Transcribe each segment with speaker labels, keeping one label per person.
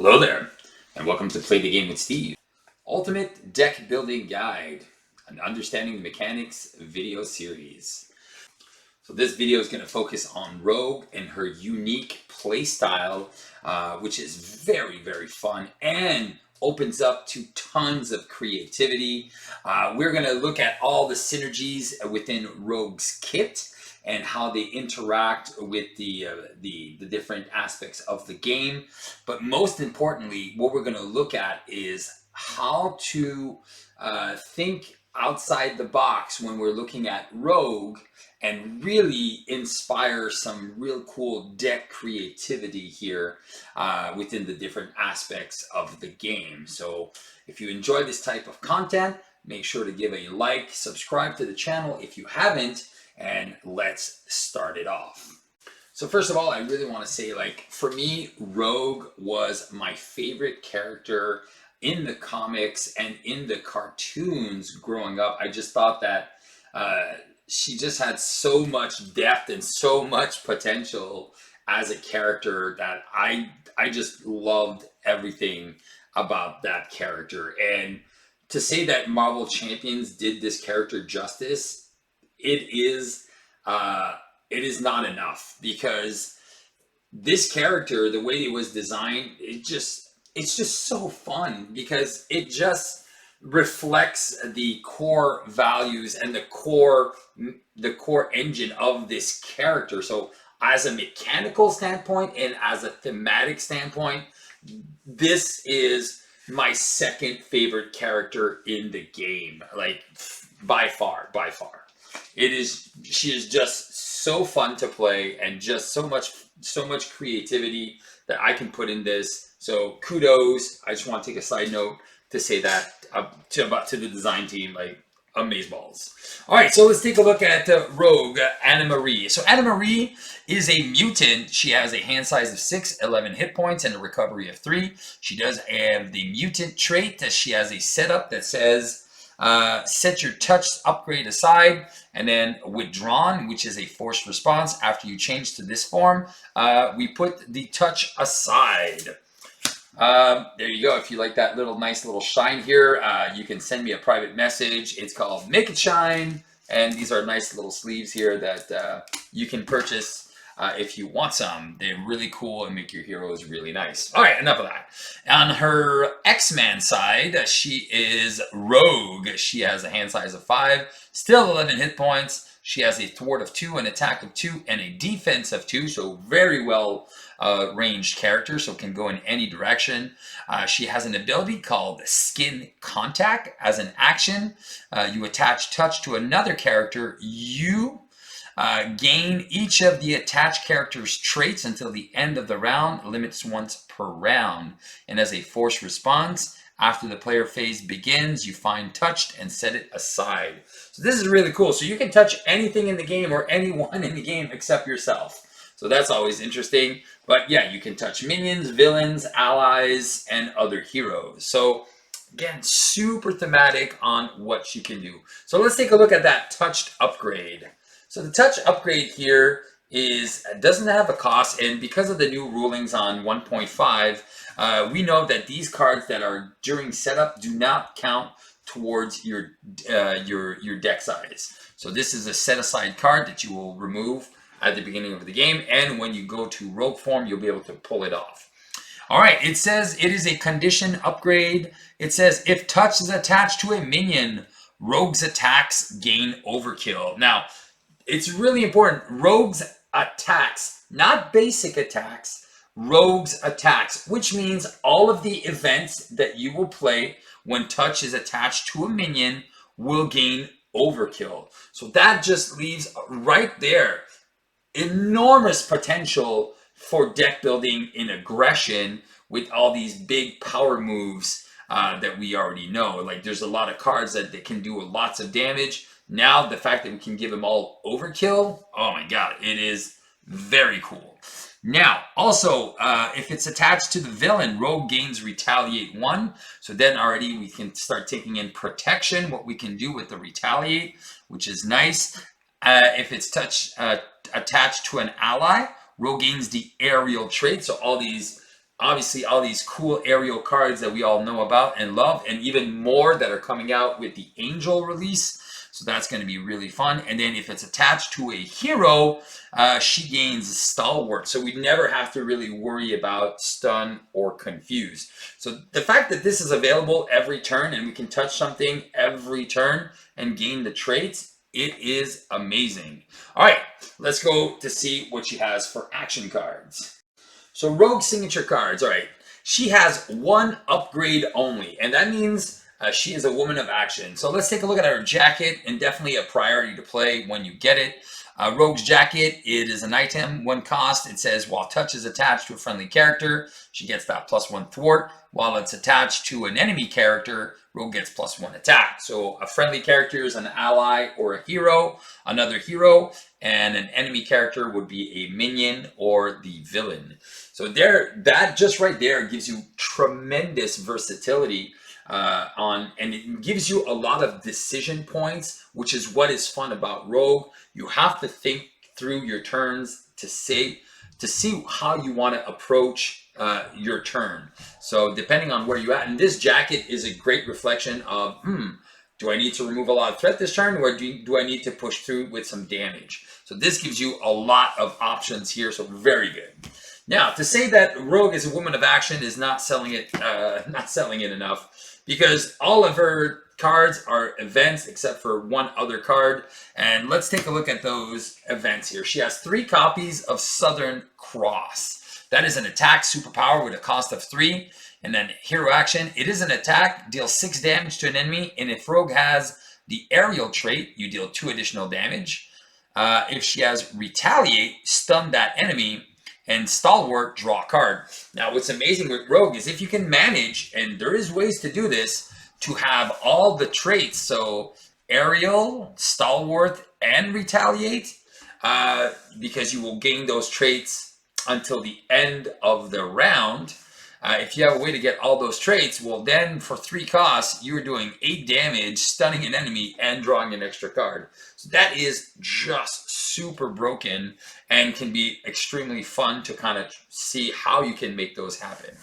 Speaker 1: Hello there, and welcome to Play the Game with Steve. Ultimate Deck Building Guide, an Understanding the Mechanics video series. So this video is going to focus on Rogue and her unique play style, which is very, very fun and opens up to tons of creativity. We're going to look at all the synergies within Rogue's kit and how they interact with the different aspects of the game. But most importantly, what we're going to look at is how to think outside the box when we're looking at Rogue and really inspire some real cool deck creativity here within the different aspects of the game. So if you enjoy this type of content, make sure to give a like, subscribe to the channel if you haven't, and let's start it off. So first of all, I really want to say, for me, Rogue was my favorite character in the comics and in the cartoons growing up. I just thought that she just had so much depth and so much potential as a character that I just loved everything about that character. And to say that Marvel Champions did this character justice, it is not enough, because this character, the way it was designed, it's just so fun, because it just reflects the core values and the core engine of this character. So as a mechanical standpoint and as a thematic standpoint, this is my second favorite character in the game, by far. She is just so fun to play, and just so much creativity that I can put in this. So kudos. I just want to take a side note to say that to the design team, amazeballs. All right, so let's take a look at Rogue Anna Marie. So Anna Marie is a mutant. She has a hand size of 6, 11 hit points, and a recovery of 3. She does have the mutant trait that she has a setup that says set your touch upgrade aside, and then withdrawn, which is a forced response. After you change to this form, we put the touch aside. There you go. If you like that nice little shine here, you can send me a private message. It's called Make It Shine, and these are nice little sleeves here that you can purchase if you want some. They're really cool and make your heroes really nice. All right, enough of that. On her X-Man side, she is Rogue. She has a hand size of 5, still 11 hit points. She has a thwart of 2, an attack of 2, and a defense of 2, so very well ranged character, so can go in any direction. She has an ability called Skin Contact. As an action, you attach touch to another character. You gain each of the attached character's traits until the end of the round, limits once per round. And as a forced response, after the player phase begins, you find touched and set it aside. So this is really cool. So you can touch anything in the game or anyone in the game except yourself. So that's always interesting. But yeah, you can touch minions, villains, allies, and other heroes. So again, super thematic on what you can do. So let's take a look at that touched upgrade. So the touch upgrade here doesn't have a cost, and because of the new rulings on 1.5, we know that these cards that are during setup do not count towards your deck size. So this is a set aside card that you will remove at the beginning of the game, and when you go to Rogue form, you'll be able to pull it off. All right, it says it is a condition upgrade. It says if touch is attached to a minion, Rogue's attacks gain overkill. Now, it's really important. Rogue's attacks, not basic attacks, Rogue's attacks, which means all of the events that you will play when touch is attached to a minion will gain overkill. So that just leaves right there enormous potential for deck building in aggression with all these big power moves that we already know. There's a lot of cards that can do lots of damage. Now, the fact that we can give them all overkill, oh my god, it is very cool. Now, also, if it's attached to the villain, Rogue gains Retaliate 1. So then already we can start taking in protection, what we can do with the Retaliate, which is nice. If it's attached to an ally, Rogue gains the Aerial trait. So all these obviously all these cool aerial cards that we all know about and love, and even more that are coming out with the Angel release. So that's going to be really fun. And then if it's attached to a hero, she gains Stalwart. So we never have to really worry about stun or confuse. So the fact that this is available every turn and we can touch something every turn and gain the traits, it is amazing. All right, let's go to see what she has for action cards. So Rogue signature cards, all right. She has one upgrade only, and that means she is a woman of action. So let's take a look at her jacket, and definitely a priority to play when you get it. Rogue's jacket, it is an item, 1 cost. It says while touch is attached to a friendly character, she gets that +1 thwart. While it's attached to an enemy character, Rogue gets +1 attack. So a friendly character is an ally or a hero, another hero, and an enemy character would be a minion or the villain. So that just right there gives you tremendous versatility and it gives you a lot of decision points, which is what is fun about Rogue. You have to think through your turns to see how you want to approach your turn. So depending on where you're at, and this jacket is a great reflection of, do I need to remove a lot of threat this turn, or do I need to push through with some damage? So this gives you a lot of options here, so very good. Now, to say that Rogue is a woman of action is not selling it enough, because all of her cards are events except for one other card. And let's take a look at those events here. She has 3 copies of Southern Cross. That is an attack superpower with a cost of 3. And then hero action, it is an attack, deals 6 damage to an enemy. And if Rogue has the aerial trait, you deal 2 additional damage. If she has retaliate, stun that enemy, and Stalwart, draw a card. Now, what's amazing with Rogue is if you can manage, and there is ways to do this, to have all the traits, so Aerial, Stalwart, and Retaliate, because you will gain those traits until the end of the round. If you have a way to get all those traits, well then for 3 costs, you're doing 8 damage, stunning an enemy, and drawing an extra card. So that is just super broken and can be extremely fun to kind of see how you can make those happen.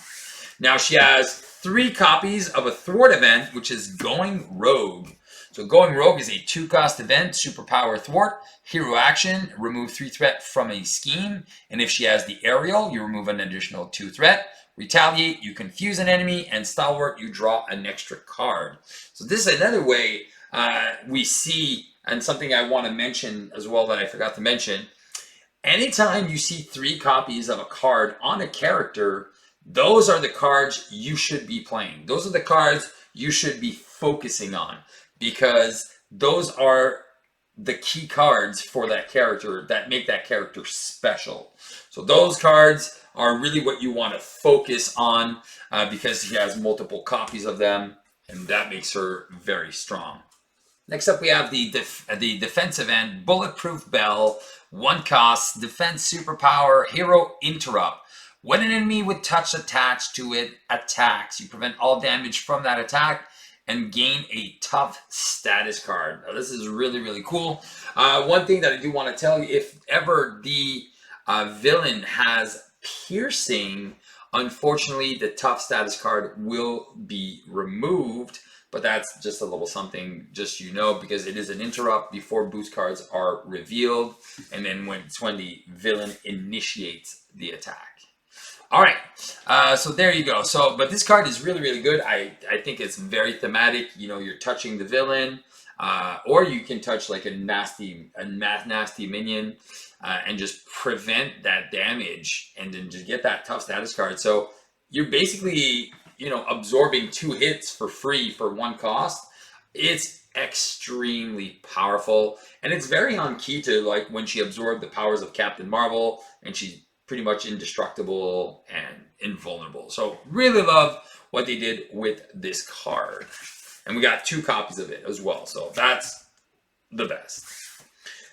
Speaker 1: Now she has 3 copies of a thwart event, which is Going Rogue. So Going Rogue is a 2-cost event, superpower thwart, hero action, remove 3 threat from a scheme, and if she has the aerial, you remove an additional 2 threat. Retaliate, you confuse an enemy, and Stalwart, you draw an extra card. So this is another way we see, and something I want to mention as well that I forgot to mention. Anytime you see 3 copies of a card on a character, those are the cards you should be playing. Those are the cards you should be focusing on, because those are the key cards for that character that make that character special. So those cards are really what you want to focus on, because she has multiple copies of them, and that makes her very strong. Next up, we have the defensive end, Bulletproof Bell, 1 cost, defense superpower, hero interrupt. When an enemy with touch attached to it attacks, you prevent all damage from that attack and gain a tough status card. Now, this is really, really cool. One thing that I do want to tell you, if ever the villain has piercing, unfortunately the tough status card will be removed, but that's just a little something just because it is an interrupt before boost cards are revealed, and then when the villain initiates the attack. All right, so there you go. But this card is really, really good. I think it's very thematic. You're touching the villain, or you can touch like a nasty minion, and just prevent that damage, and then just get that tough status card. So you're basically, absorbing 2 hits for free for 1 cost. It's extremely powerful, and it's very on key to like when she absorbed the powers of Captain Marvel, and she's pretty much indestructible and invulnerable. So really love what they did with this card. And we got 2 copies of it as well. So that's the best.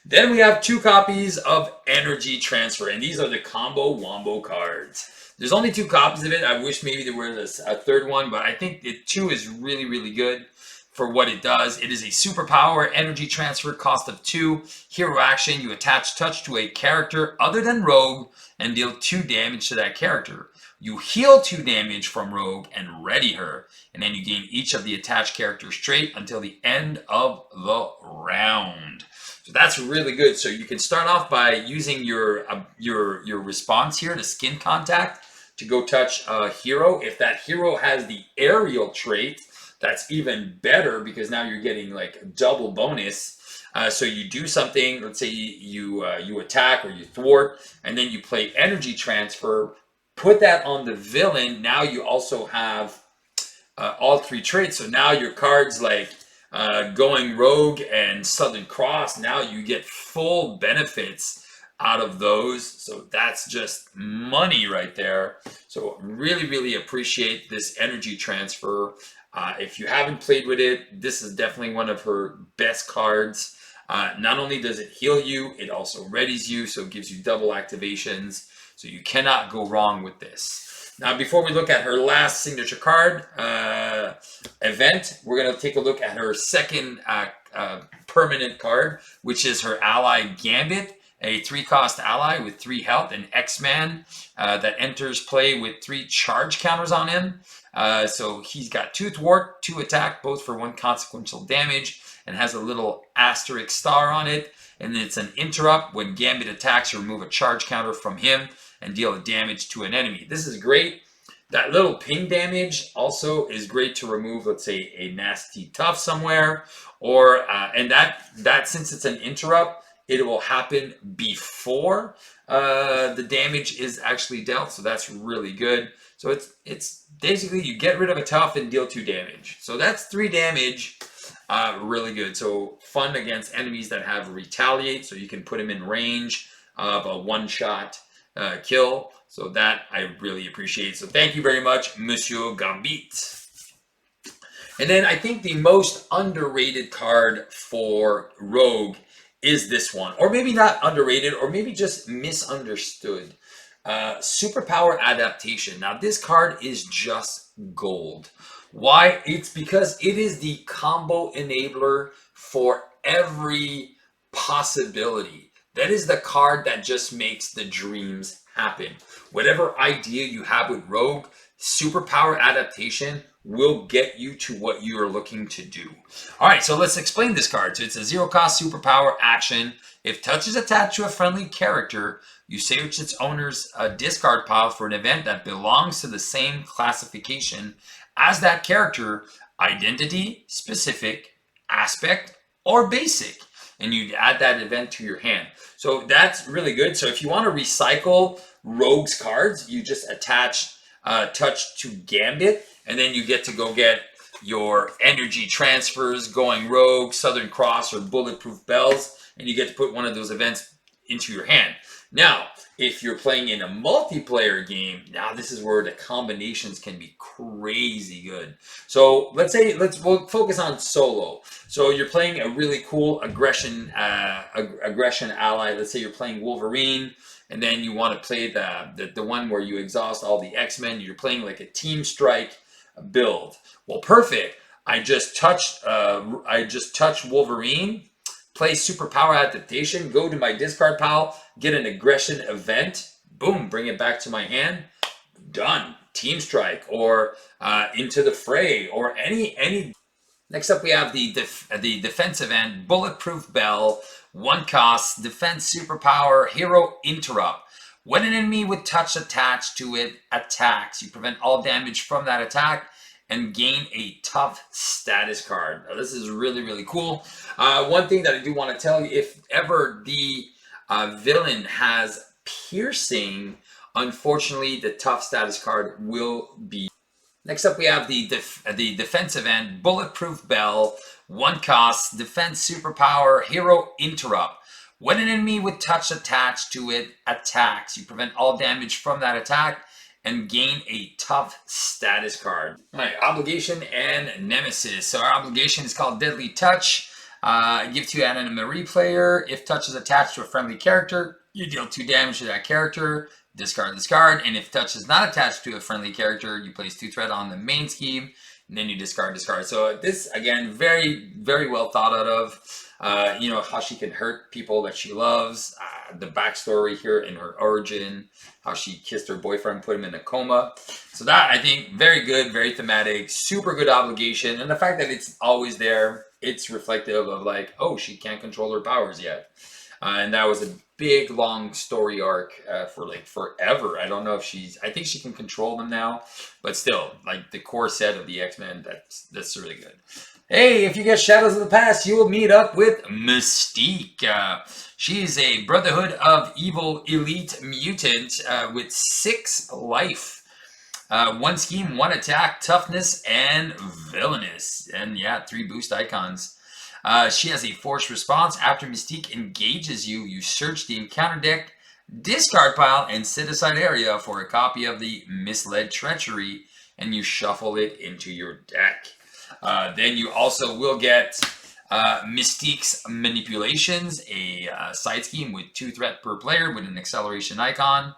Speaker 1: Then we have 2 copies of Energy Transfer. And these are the combo wombo cards. There's only 2 copies of it. I wish maybe there were a 3rd one, but I think the 2 is really, really good for what it does. It is a superpower, Energy Transfer, cost of 2. Hero action, you attach touch to a character other than Rogue and deal 2 damage to that character. You heal 2 damage from Rogue and ready her. And then you gain each of the attached characters' trait until the end of the round. So that's really good. So you can start off by using your response here to skin contact to go touch a hero. If that hero has the aerial trait, that's even better because now you're getting like a double bonus. So you do something, let's say you attack or you thwart, and then you play energy transfer, put that on the villain. Now you also have all 3 traits. So now your cards like going Rogue and Southern Cross, now you get full benefits out of those. So that's just money right there. So really, really appreciate this energy transfer. If you haven't played with it, this is definitely one of her best cards. Not only does it heal you, it also readies you, so it gives you double activations. So you cannot go wrong with this. Now, before we look at her last signature card event, we're going to take a look at her second permanent card, which is her ally Gambit, a 3-cost ally with 3 health, an X-Man that enters play with 3 charge counters on him. So he's got 2 thwart, 2 attack, both for 1 consequential damage, and has a little asterisk star on it. And it's an interrupt. When Gambit attacks, you remove a charge counter from him and deal damage to an enemy. This is great. That little ping damage also is great to remove, let's say, a nasty tough somewhere. Or and that since it's an interrupt, it will happen before the damage is actually dealt. So that's really good. So it's basically you get rid of a tough and deal 2 damage. So that's 3 damage. Really good. So fun against enemies that have retaliate. So you can put him in range of a 1-shot kill. So that I really appreciate. So thank you very much, Monsieur Gambit. And then I think the most underrated card for Rogue is this one. Or maybe not underrated, or maybe just misunderstood. Superpower Adaptation. Now this card is just gold. Why? It's because it is the combo enabler for every possibility. That is the card that just makes the dreams happen. Whatever idea you have with Rogue, Superpower Adaptation will get you to what you are looking to do. All right, so let's explain this card. So it's a 0-cost superpower action. If touch is attached to a friendly character, you search its owner's discard pile for an event that belongs to the same classification as that character, identity, specific, aspect, or basic. And you add that event to your hand. So that's really good. So if you want to recycle Rogue's cards, you just attach touch to Gambit, and then you get to go get your energy transfers, going Rogue, Southern Cross, or bulletproof bells, and you get to put one of those events into your hand. Now, if you're playing in a multiplayer game, now this is where the combinations can be crazy good. So we'll focus on solo. So you're playing a really cool aggression ally. Let's say you're playing Wolverine, and then you want to play the one where you exhaust all the X-Men. You're playing like a team strike build. Well, perfect. I just touched Wolverine. Play Superpower Adaptation, go to my discard pile, get an aggression event, boom, bring it back to my hand, done. Team Strike, or Into the Fray, or any. Next up we have the defense event, Bulletproof Bell, 1-cost, defense superpower, hero interrupt. When an enemy with touch attached to it attacks, you prevent all damage from that attack and gain a tough status card. Now, this is really, really cool. One thing that I do want to tell you, if ever the villain has piercing, unfortunately, the tough status card will be. Next up, we have the defense event, Bulletproof Bell, 1-cost, defense superpower, hero interrupt. When an enemy with touch attached to it attacks, you prevent all damage from that attack and gain a tough status card. All right, obligation and nemesis. So our obligation is called Deadly Touch. Give to an enemy player. If touch is attached to a friendly character, you deal 2 damage to that character. Discard, discard. And if touch is not attached to a friendly character, you place 2 threat on the main scheme, and then you discard, discard. So this, again, very, very well thought out of. You know, how she can hurt people that she loves. the backstory here in her origin, how she kissed her boyfriend, put him in a coma. So that, I think, very good, very thematic, super good obligation. And the fact that it's always there, it's reflective of like, oh, she can't control her powers yet. And that was a big, long story arc for like forever. I don't know if I think she can control them now, but still, like the core set of the X-Men, that's really good. Hey, if you get Shadows of the Past, you will meet up with Mystique. She's a Brotherhood of Evil elite mutant with 6 life. 1 scheme, 1 attack, toughness, and villainous. And yeah, 3 boost icons. She has a force response. After Mystique engages you, you search the encounter deck, discard pile, and set aside area for a copy of the Misled Treachery, and you shuffle it into your deck. Then you also will get Mystique's Manipulations, a side scheme with 2 threat per player with an acceleration icon.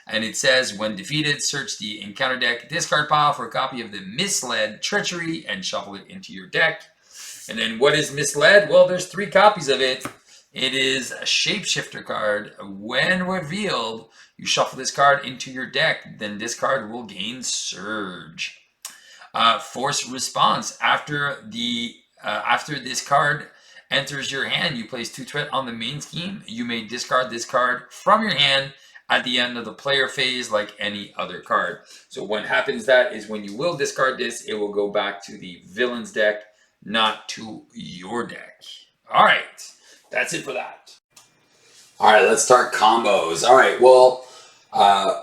Speaker 1: And it says, when defeated, search the encounter deck, discard pile for a copy of the Misled Treachery, and shuffle it into your deck. And then what is Misled? Well, there's 3 copies of it. It is a Shapeshifter card. When revealed, you shuffle this card into your deck. Then this card will gain Surge. Force Response. After this card enters your hand, you place 2 threat on the main scheme. You may discard this card from your hand at the end of the player phase like any other card. So what happens that is when you will discard this, it will go back to the villain's deck, not to your deck. All right, that's it for that. All right, let's start combos. All right, well,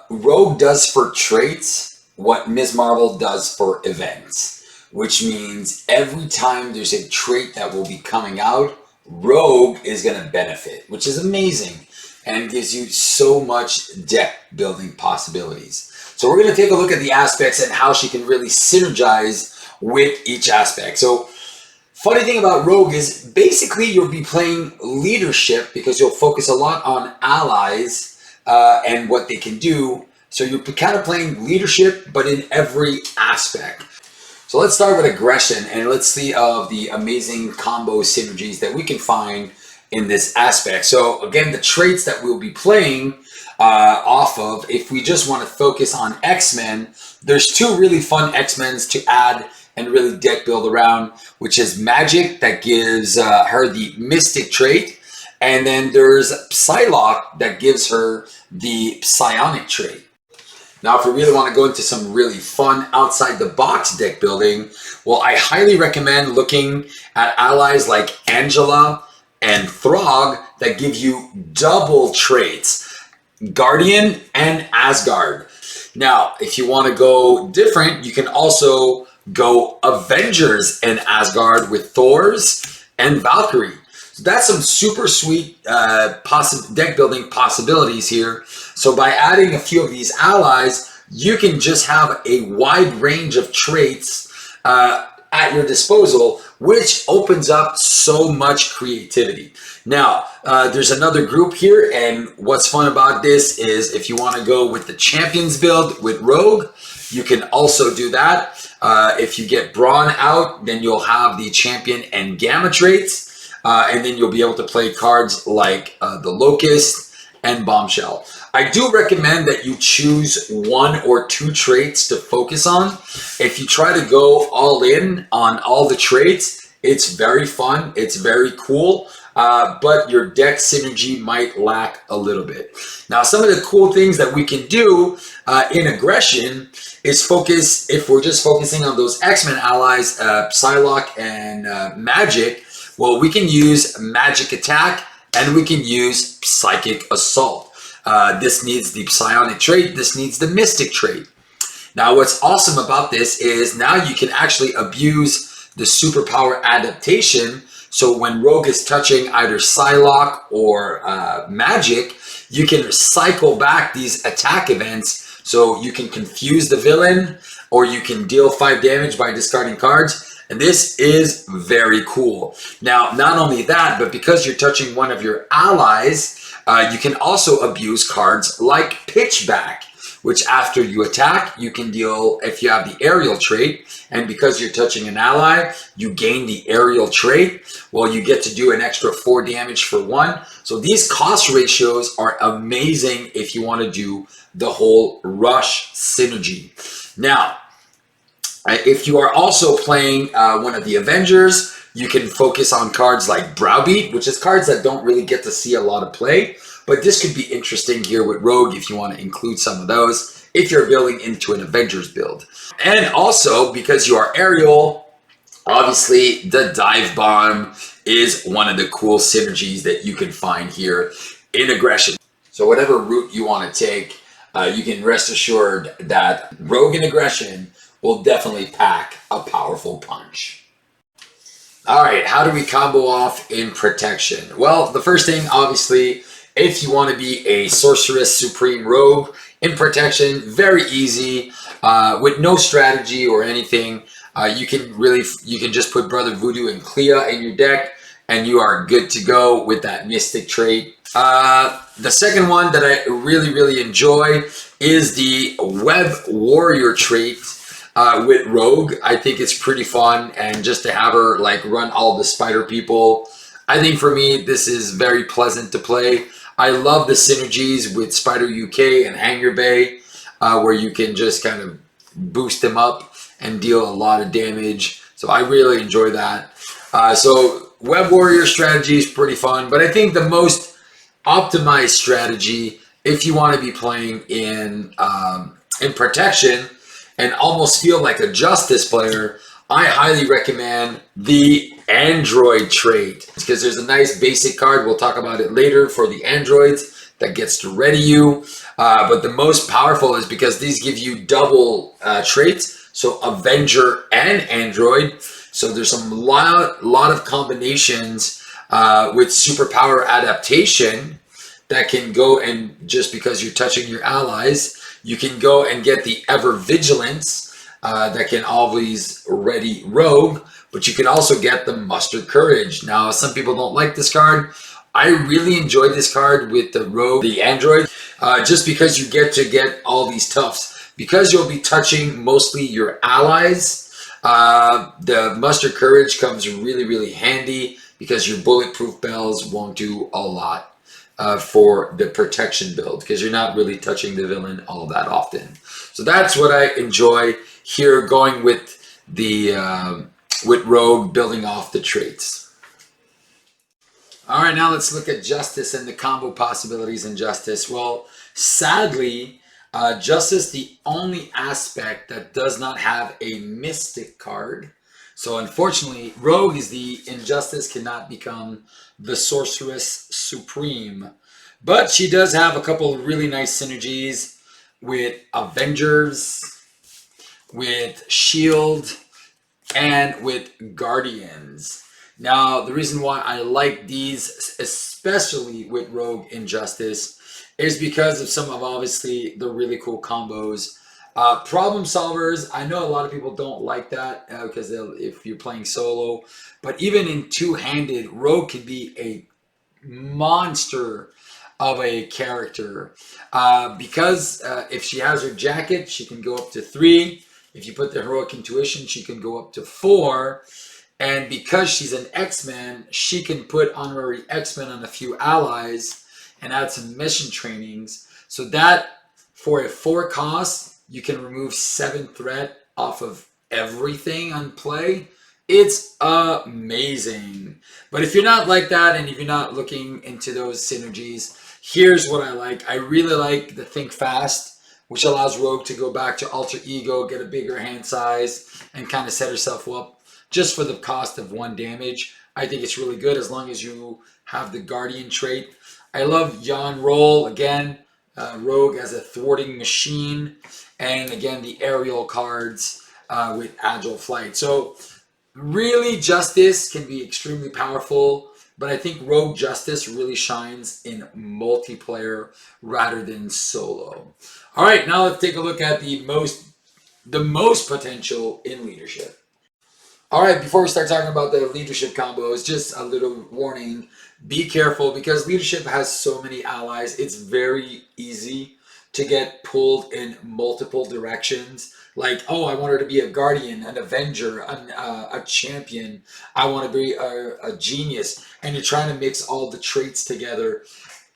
Speaker 1: Rogue does for traits what Ms. Marvel does for events, which means every time there's a trait that will be coming out, Rogue is going to benefit, which is amazing and gives you so much deck building possibilities. So we're going to take a look at the aspects and how she can really synergize with each aspect. So funny thing about Rogue is basically you'll be playing leadership because you'll focus a lot on allies and what they can do. So you're kind of playing leadership, but in every aspect. So let's start with aggression and let's see of the amazing combo synergies that we can find in this aspect. So again, the traits that we'll be playing off of, if we just want to focus on X-Men, there's 2 really fun X-Men's to add and really deck build around, which is Magic, that gives her the Mystic trait, and then there's Psylocke that gives her the Psionic trait. Now, if we really want to go into some really fun outside the box deck building, well, I highly recommend looking at allies like Angela and Throg that give you double traits, Guardian and Asgard. Now, if you want to go different, you can also go Avengers and Asgard with Thor's and Valkyrie. So that's some super sweet deck building possibilities here. So by adding a few of these allies, you can just have a wide range of traits at your disposal, which opens up so much creativity. Now, there's another group here, and what's fun about this is if you want to go with the Champions build with Rogue, you can also do that. If you get Brawn out, then you'll have the Champion and Gamma traits, and then you'll be able to play cards like the Locust and Bombshell. I do recommend that you choose 1 or 2 traits to focus on. If you try to go all in on all the traits, it's very fun, it's very cool, but your deck synergy might lack a little bit. Now, some of the cool things that we can do in aggression is focus, if we're just focusing on those X-Men allies, Psylocke and Magic, well, we can use Magic Attack and we can use Psychic Assault. This needs the Psionic trait, this needs the Mystic trait. Now, what's awesome about this is now you can actually abuse the superpower adaptation. So when Rogue is touching either Psylocke or Magic, you can cycle back these attack events. So you can confuse the villain or you can deal 5 damage by discarding cards. And this is very cool. Now, not only that, but because you're touching one of your allies, you can also abuse cards like Pitchback,
Speaker 2: which after you attack, you can deal, if you have the aerial trait, and because you're touching an ally, you gain the aerial trait, well, you get to do an extra 4 damage for 1. So these cost ratios are amazing if you want to do the whole rush synergy. Now, if you are also playing one of the Avengers, you can focus on cards like Browbeat, which is cards that don't really get to see a lot of play. But this could be interesting here with Rogue if you want to include some of those, if you're building into an Avengers build. And also, because you are aerial, obviously the Dive Bomb is one of the cool synergies that you can find here in aggression. So whatever route you want to take, you can rest assured that Rogue in aggression will definitely pack a powerful punch. All right, how do we combo off in protection? Well, the first thing, obviously, if you want to be a Sorceress Supreme Rogue in protection, very easy, with no strategy or anything. You can just put Brother Voodoo and Clea in your deck, and you are good to go with that Mystic trait. The second one that I really enjoy is the Web Warrior trait. With Rogue, I think it's pretty fun, and just to have her like run all the spider people, I think for me this is very pleasant to play. I love the synergies with Spider UK and Hangar Bay, where you can just kind of boost them up and deal a lot of damage. So I really enjoy that. So Web Warrior strategy is pretty fun, but I think the most optimized strategy, if you want to be playing in protection and almost feel like a Justice player, I highly recommend the Android trait, because there's a nice basic card, we'll talk about it later, for the androids that gets to ready you. But the most powerful is because these give you double traits, so Avenger and Android. So there's some lot of combinations with superpower adaptation that can go, and just because you're touching your allies, you can go and get the Ever Vigilance that can always ready Rogue, but you can also get the Muster Courage. Now, some people don't like this card. I really enjoy this card with the Rogue, the Android, just because you get to get all these toughs. Because you'll be touching mostly your allies, the Muster Courage comes really handy, because your bulletproof bells won't do a lot for the protection build, because you're not really touching the villain all that often. So that's what I enjoy here, going with the with Rogue, building off the traits. All right, now let's look at Justice and the combo possibilities in Justice. Well, sadly, Justice, the only aspect that does not have a Mystic card. So unfortunately, Rogue is the Injustice cannot become the Sorceress Supreme. But she does have a couple of really nice synergies with Avengers, with Shield, and with Guardians. Now, the reason why I like these, especially with Rogue Injustice, is because of some of, obviously, the really cool combos. Problem solvers, I know a lot of people don't like that because if you're playing solo, but even in two-handed, Rogue can be a monster of a character, because if she has her jacket, she can go up to 3. If you put the heroic intuition, she can go up to 4. And because she's an X-Men, she can put honorary X-Men on a few allies and add some mission trainings. So that, for a 4 cost, you can remove 7 threat off of everything on play. It's amazing. But if you're not like that, and if you're not looking into those synergies, here's what I like. I really like the Think Fast, which allows Rogue to go back to Alter Ego, get a bigger hand size, and kind of set herself up just for the cost of 1 damage. I think it's really good as long as you have the Guardian trait. I love Yon Roll, again, Rogue as a thwarting machine, and again the aerial cards with Agile Flight. So really, Justice can be extremely powerful, but I think Rogue Justice really shines in multiplayer rather than solo. All right, now let's take a look at the most potential in leadership. All right, before we start talking about the leadership combos, just a little warning. Be careful, because leadership has so many allies. It's very easy to get pulled in multiple directions. Like, oh, I want her to be a guardian, an avenger, a champion. I want to be a genius. And you're trying to mix all the traits together.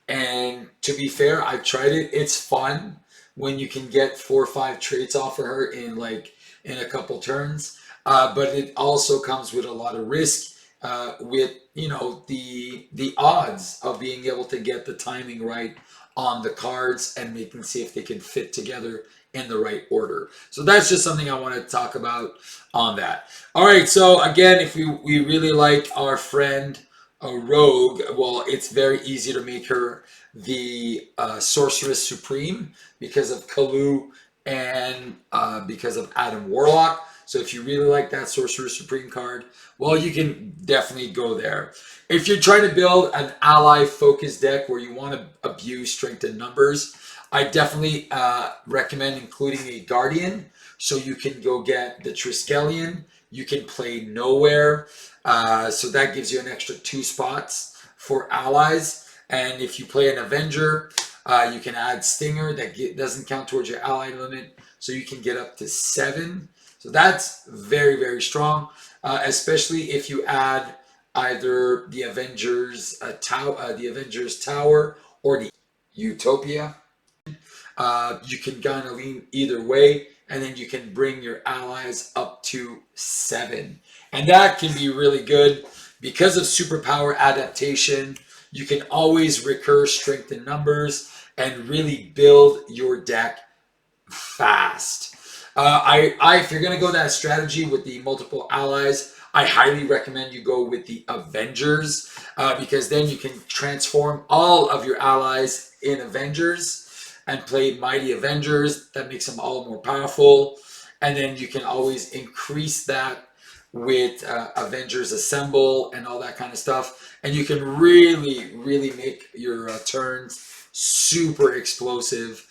Speaker 2: And to be fair, I've tried it. It's fun when you can get 4 or 5 traits off of her in a couple turns. But it also comes with a lot of risk. With the odds of being able to get the timing right on the cards and making see if they can fit together in the right order. So that's just something I want to talk about on that. All right, so again, if we really like our friend Rogue, well, it's very easy to make her the Sorceress Supreme because of Kalu and because of Adam Warlock. So if you really like that Sorcerer Supreme card, well, you can definitely go there. If you're trying to build an ally focused deck where you want to abuse strength and numbers, I definitely recommend including a Guardian. So you can go get the Triskelion. You can play Nowhere. So that gives you an extra 2 spots for allies. And if you play an Avenger, you can add Stinger. That doesn't count towards your ally limit. So you can get up to 7. So that's very, very strong, especially if you add either the Avengers Tower or the Utopia. You can kind of lean either way, and then you can bring your allies up to 7. And that can be really good because of superpower adaptation. You can always recur strength in numbers and really build your deck fast. If you're going to go that strategy with the multiple allies, I highly recommend you go with the Avengers because then you can transform all of your allies in Avengers and play Mighty Avengers. That makes them all more powerful. And then you can always increase that with Avengers Assemble and all that kind of stuff. And you can really, really make your turns super explosive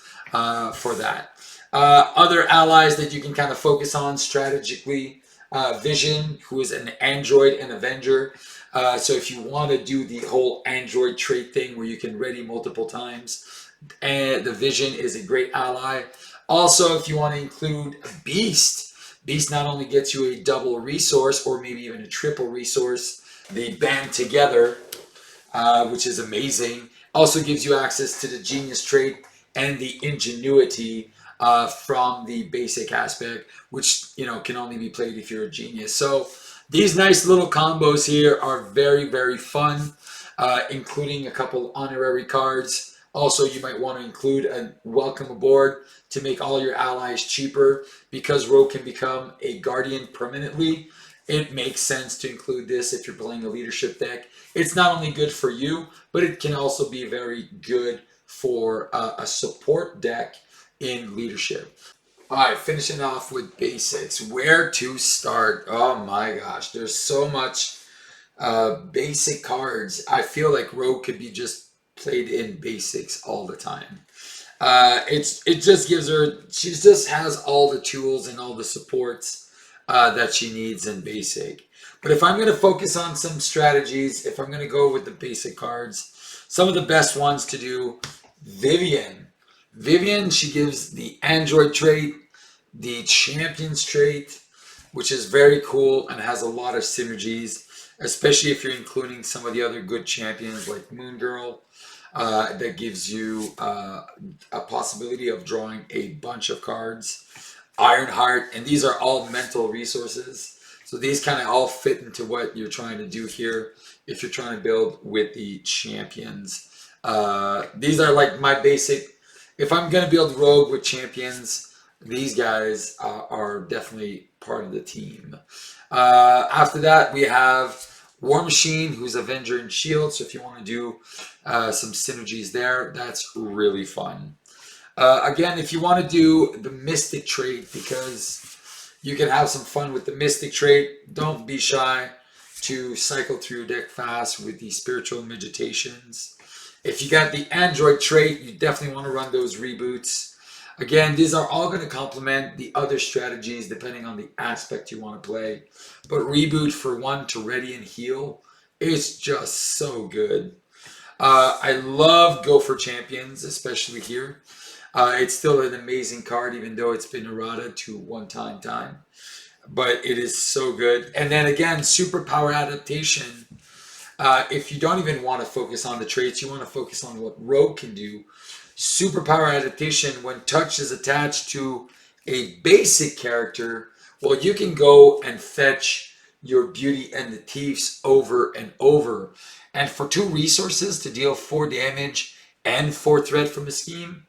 Speaker 2: for that. Other allies that you can kind of focus on strategically, Vision, who is an android and Avenger. So if you want to do the whole android trait thing where you can ready multiple times, and the Vision is a great ally. Also, if you want to include Beast, Beast not only gets you a double resource or maybe even a triple resource, they band together, which is amazing. Also gives you access to the Genius trait and the Ingenuity from the basic aspect, which can only be played if you're a genius. So these nice little combos here are very, very fun, including a couple honorary cards. Also, you might want to include a welcome aboard to make all your allies cheaper. Because Rogue can become a guardian permanently, it makes sense to include this if you're playing a leadership deck. It's not only good for you, but it can also be very good for a support deck in leadership. All right, finishing off with basics. Where to start? Oh my gosh, there's so much basic cards. I feel like Rogue could be just played in basics all the time. It just gives her, she just has all the tools and all the supports that she needs in basic. But if I'm going to focus on some strategies, if I'm going to go with the basic cards, some of the best ones to do, Vivian. Vivian, she gives the Android trait, the Champions trait, which is very cool and has a lot of synergies, especially if you're including some of the other good champions like Moon Girl. That gives you a possibility of drawing a bunch of cards. Ironheart, and these are all mental resources. So these kind of all fit into what you're trying to do here if you're trying to build with the champions. These are like my basic. If I'm going to build Rogue with champions, these guys are definitely part of the team. After that, we have War Machine, who's Avenger and Shield. So if you want to do some synergies there, that's really fun. Again, if you want to do the Mystic trait, because you can have some fun with the Mystic trait, don't be shy to cycle through your deck fast with the Spiritual Meditations. If you got the Android trait, you definitely want to run those reboots. Again, these are all going to complement the other strategies depending on the aspect you want to play. But reboot for one to ready and heal is just so good. I love Go for Champions, especially here. It's still an amazing card, even though it's been errata to one-time time. But it is so good. And then again, superpower adaptation. If you don't even want to focus on the traits, you want to focus on what Rogue can do. Superpower adaptation, when touch is attached to a basic character, well, you can go and fetch your Beauty and the Thieves over and over. And for 2 resources to deal 4 damage and 4 threat from a scheme,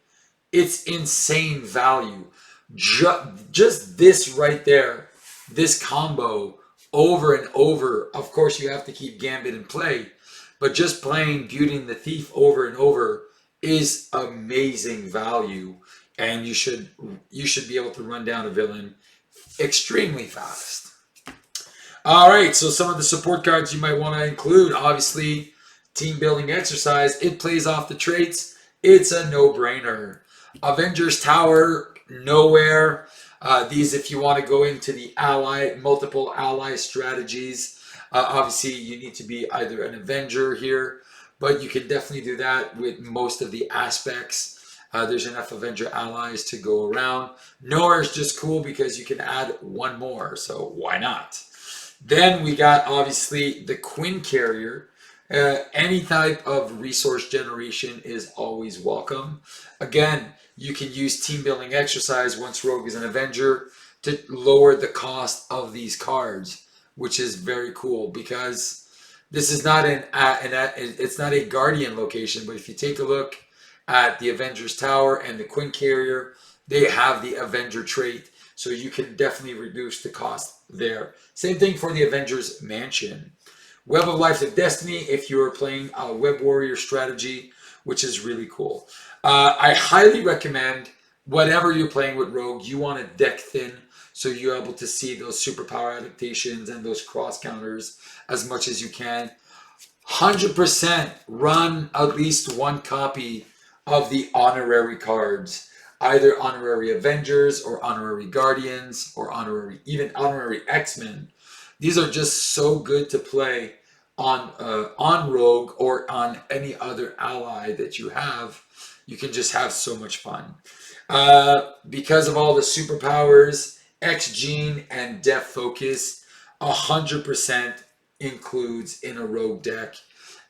Speaker 2: it's insane value. Just this right there, this combo over and over. Of course, you have to keep Gambit in play, but just playing Beauty and the Thief over and over is amazing value, and you should be able to run down a villain extremely fast. All right, so some of the support cards you might want to include, obviously, team building exercise. It plays off the traits. It's a no-brainer. Avengers Tower, nowhere. These, if you want to go into the multiple ally strategies, obviously you need to be either an Avenger here, but you can definitely do that with most of the aspects. There's enough Avenger allies to go around. Nowhere is just cool because you can add 1 more, so why not? Then we got, obviously, the Quinn Carrier. Any type of resource generation is always welcome. Again, you can use team building exercise once Rogue is an Avenger to lower the cost of these cards, which is very cool because this is not it's not a Guardian location, but if you take a look at the Avengers Tower and the Quinn Carrier, they have the Avenger trait, so you can definitely reduce the cost there. Same thing for the Avengers Mansion. Web of Life of Destiny, if you're playing a Web Warrior strategy, which is really cool. I highly recommend, whatever you're playing with Rogue, you want to deck thin so you're able to see those superpower adaptations and those cross counters as much as you can. 100% run at least 1 copy of the honorary cards, either honorary Avengers or honorary Guardians or even honorary X-Men. These are just so good to play on Rogue or on any other ally that you have. You can just have so much fun. Because of all the superpowers, X-Gene and Def Focus 100% includes in a Rogue deck.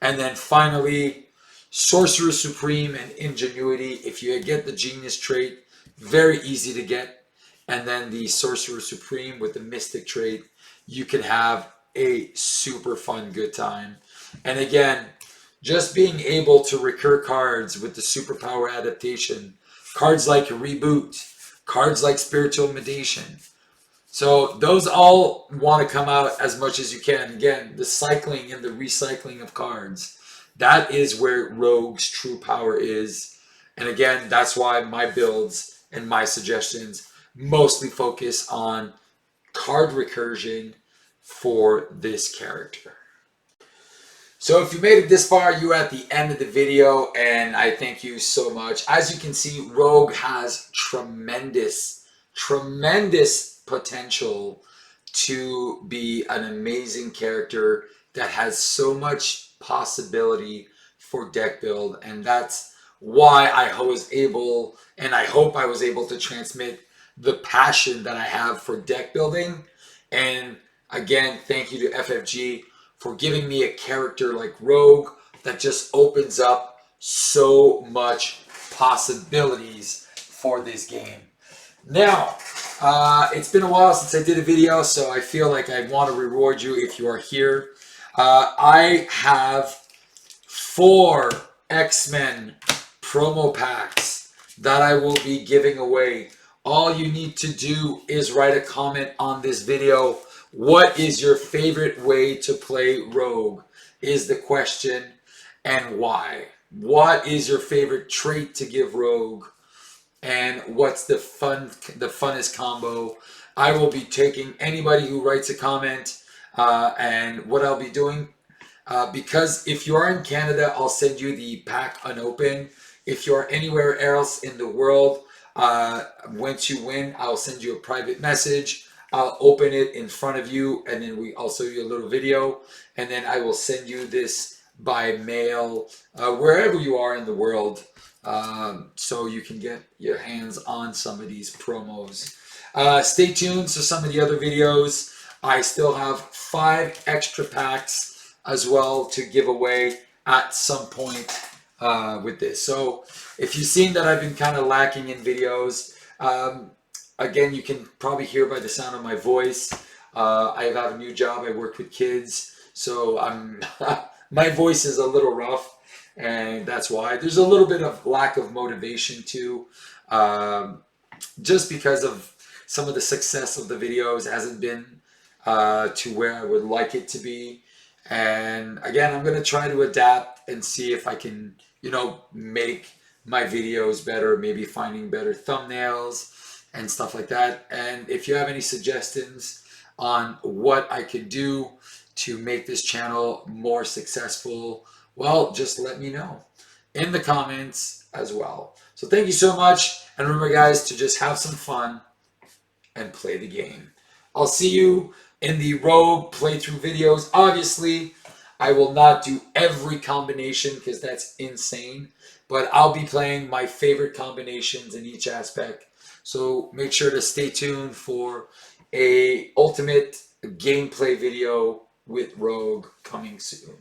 Speaker 2: And then finally, Sorcerer Supreme and Ingenuity. If you get the Genius trait, very easy to get. And then the Sorcerer Supreme with the Mystic trait, you can have a super fun good time. And again, just being able to recur cards with the superpower adaptation, cards like Reboot, cards like Spiritual Meditation. So those all want to come out as much as you can. Again, the cycling and the recycling of cards, that is where Rogue's true power is. And again, that's why my builds and my suggestions mostly focus on card recursion for this character. So if you made it this far, you're at the end of the video, and I thank you so much. As you can see, Rogue has tremendous potential to be an amazing character that has so much possibility for deck build, and that's why I was able, and I hope I was able to transmit the passion that I have for deck building. And again, thank you to FFG for giving me a character like Rogue that just opens up so much possibilities for this game. Now, it's been a while since I did a video, so I feel like I want to reward you if you are here. I have 4 X-Men promo packs that I will be giving away. All you need to do is write a comment on this video. What is your favorite way to play Rogue is the question, and why? What is your favorite trait to give Rogue? And what's the funnest combo? I will be taking anybody who writes a comment, and what I'll be doing, because if you are in Canada, I'll send you the pack unopened. If you are anywhere else in the world, once you win, I'll send you a private message. I'll open it in front of you, and then I'll show you a little video, and then I will send you this by mail, wherever you are in the world. so you can get your hands on some of these promos. Stay tuned to some of the other videos. I still have 5 extra packs as well to give away at some point with this. So if you've seen that I've been kind of lacking in videos, again, you can probably hear by the sound of my voice. I have a new job. I work with kids, so I'm my voice is a little rough, and that's why. There's a little bit of lack of motivation too, just because of some of the success of the videos hasn't been to where I would like it to be. And again, I'm gonna try to adapt and see if I can, make my videos better, maybe finding better thumbnails and stuff like that. And if you have any suggestions on what I could do to make this channel more successful, well, just let me know in the comments as well. So thank you so much. And remember, guys, to just have some fun and play the game. I'll see you in the Rogue playthrough videos. Obviously, I will not do every combination because that's insane, but I'll be playing my favorite combinations in each aspect. So make sure to stay tuned for a ultimate gameplay video with Rogue coming soon.